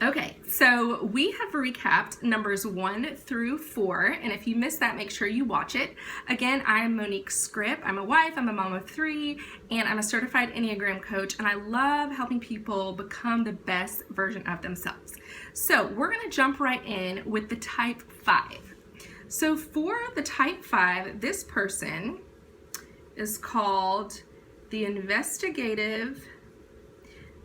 Okay, so we have recapped numbers 1 through 4, and if you missed that, make sure you watch it. Again, I am Monique Scrip. I'm a wife, I'm a mom of 3, and I'm a certified Enneagram coach, and I love helping people become the best version of themselves. So we're going to jump right in with the type 5. So for the type 5, this person is called the investigative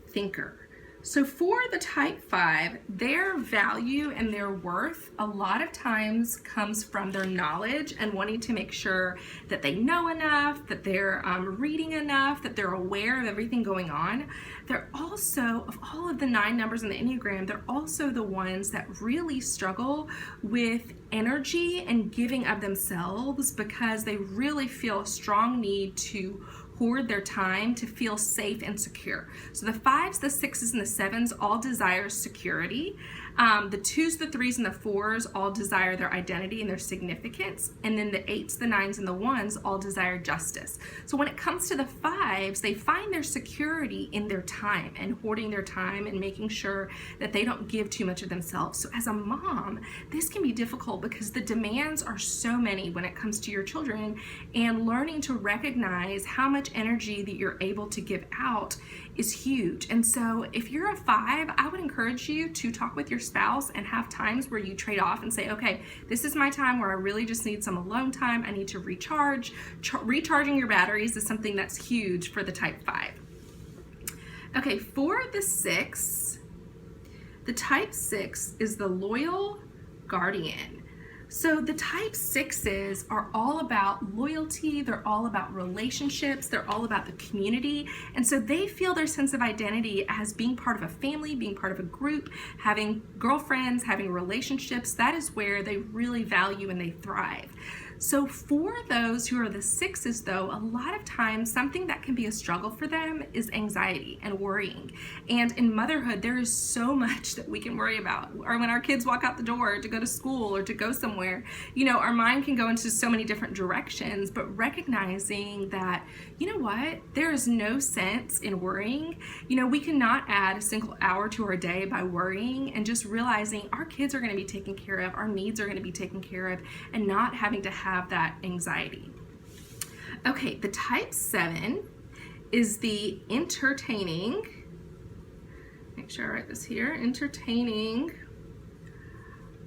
thinker. So for the type 5, their value and their worth a lot of times comes from their knowledge and wanting to make sure that they know enough, that they're reading enough, that they're aware of everything going on. They're also, of all of the 9 numbers in the Enneagram, they're also the ones that really struggle with energy and giving of themselves because they really feel a strong need to hoard their time to feel safe and secure. So the 5s, the 6s, and the 7s all desire security. The 2s, the 3s, and the 4s all desire their identity and their significance. And then the 8s, the 9s, and the 1s all desire justice. So when it comes to the 5s, they find their security in their time and hoarding their time and making sure that they don't give too much of themselves. So as a mom, this can be difficult because the demands are so many when it comes to your children, and learning to recognize how much energy that you're able to give out is huge. And so if you're a 5, I would encourage you to talk with your spouse and have times where you trade off and say, okay, this is my time where I really just need some alone time. I need to recharge. Recharging your batteries is something that's huge for the type 5. Okay, for the 6, the type 6 is the loyal guardian. So the type 6s are all about loyalty, they're all about relationships, they're all about the community, and so they feel their sense of identity as being part of a family, being part of a group, having girlfriends, having relationships. That is where they really value and they thrive. So for those who are the 6s though, a lot of times something that can be a struggle for them is anxiety and worrying. And in motherhood, there is so much that we can worry about. Or when our kids walk out the door to go to school or to go somewhere, you know, our mind can go into so many different directions, but recognizing that, you know what, there is no sense in worrying. You know, we cannot add a single hour to our day by worrying, and just realizing our kids are going to be taken care of, our needs are going to be taken care of, and not having to have that anxiety. Okay, the type 7 is the entertaining, make sure I write this here, entertaining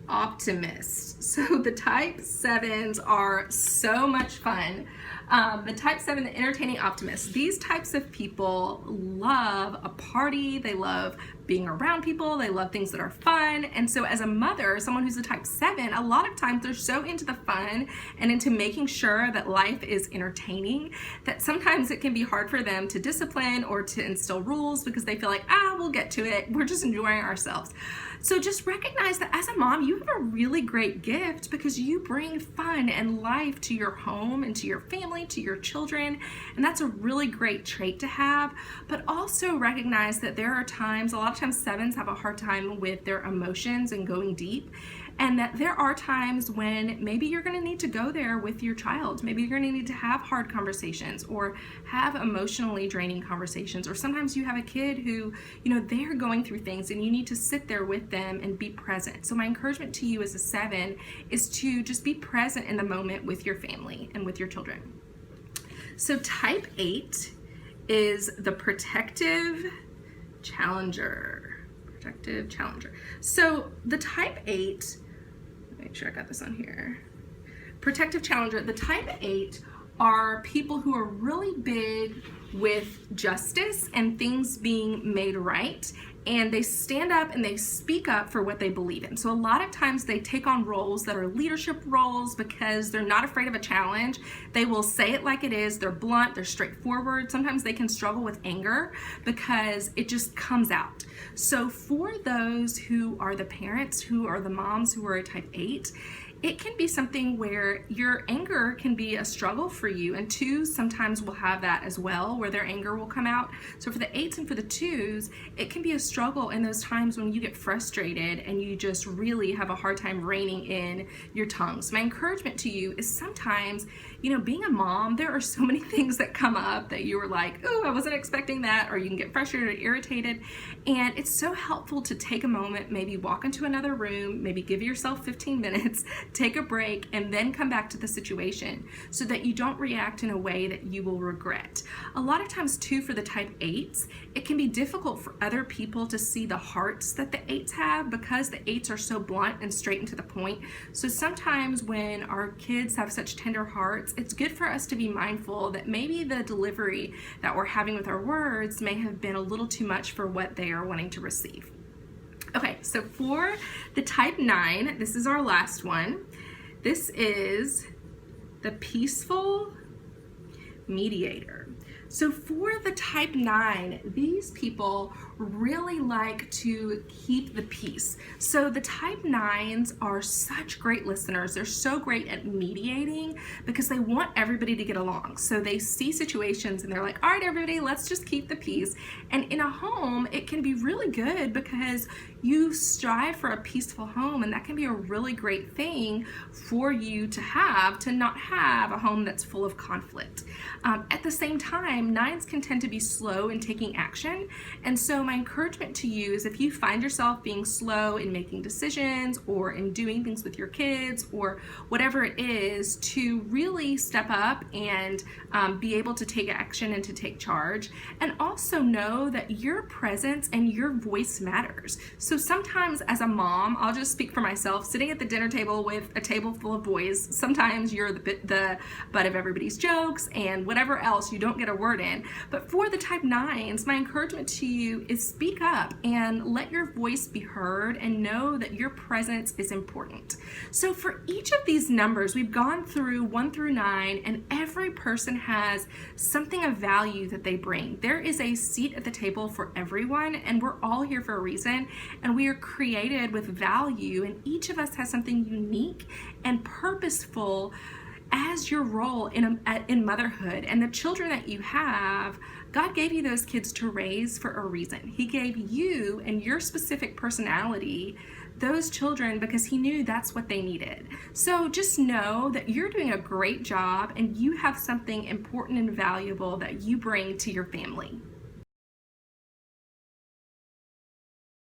optimist. So the type 7s are so much fun. The type 7, the entertaining optimist. These types of people love a party. They love being around people. They love things that are fun. And so as a mother, someone who's a type 7, a lot of times they're so into the fun and into making sure that life is entertaining that sometimes it can be hard for them to discipline or to instill rules because they feel like, we'll get to it. We're just enjoying ourselves. So just recognize that as a mom, you have a really great gift because you bring fun and life to your home and to your family, to your children, and that's a really great trait to have. But also recognize that there are times, a lot of times 7s have a hard time with their emotions and going deep, and that there are times when maybe you're going to need to go there with your child. Maybe you're going to need to have hard conversations or have emotionally draining conversations, or sometimes you have a kid who, you know, they're going through things and you need to sit there with them and be present. So my encouragement to you as a 7 is to just be present in the moment with your family and with your children. So type 8 is the protective challenger. Protective challenger. So the type 8, make sure I got this on here. Protective challenger, the type 8 are people who are really big with justice and things being made right, and they stand up and they speak up for what they believe in. So a lot of times they take on roles that are leadership roles because they're not afraid of a challenge. They will say it like it is. They're blunt, they're straightforward. Sometimes they can struggle with anger because it just comes out. So for those who are the parents, who are the moms who are a type 8, it can be something where your anger can be a struggle for you, and 2s sometimes will have that as well, where their anger will come out. So for the 8s and for the 2s, it can be a struggle in those times when you get frustrated and you just really have a hard time reining in your tongue. So my encouragement to you is sometimes, you know, being a mom, there are so many things that come up that you were like, oh, I wasn't expecting that, or you can get frustrated or irritated. And it's so helpful to take a moment, maybe walk into another room, maybe give yourself 15 minutes, take a break, and then come back to the situation so that you don't react in a way that you will regret. A lot of times too, for the type 8s, it can be difficult for other people to see the hearts that the 8s have because the 8s are so blunt and straight and to the point. So sometimes when our kids have such tender hearts, it's good for us to be mindful that maybe the delivery that we're having with our words may have been a little too much for what they are wanting to receive. Okay, so for the type 9, this is our last one. This is the peaceful mediator. So for the type 9, these people really like to keep the peace. So the type 9s are such great listeners. They're so great at mediating because they want everybody to get along. So they see situations and they're like, all right, everybody, let's just keep the peace. And in a home, it can be really good because you strive for a peaceful home, and that can be a really great thing for you to not have a home that's full of conflict. At the same time, 9s can tend to be slow in taking action, and so my encouragement to you is if you find yourself being slow in making decisions or in doing things with your kids or whatever it is, to really step up and be able to take action and to take charge, and also know that your presence and your voice matters. So sometimes as a mom, I'll just speak for myself, sitting at the dinner table with a table full of boys, sometimes you're the butt of everybody's jokes and whatever else, you don't get a word in. But for the type 9s, my encouragement to you is speak up and let your voice be heard and know that your presence is important. So for each of these numbers, we've gone through 1 through 9, and every person has something of value that they bring. There is a seat at the table for everyone, and we're all here for a reason, and we are created with value, and each of us has something unique and purposeful as your role in motherhood. And the children that you have, God gave you those kids to raise for a reason. He gave you and your specific personality those children because he knew that's what they needed. So just know that you're doing a great job and you have something important and valuable that you bring to your family.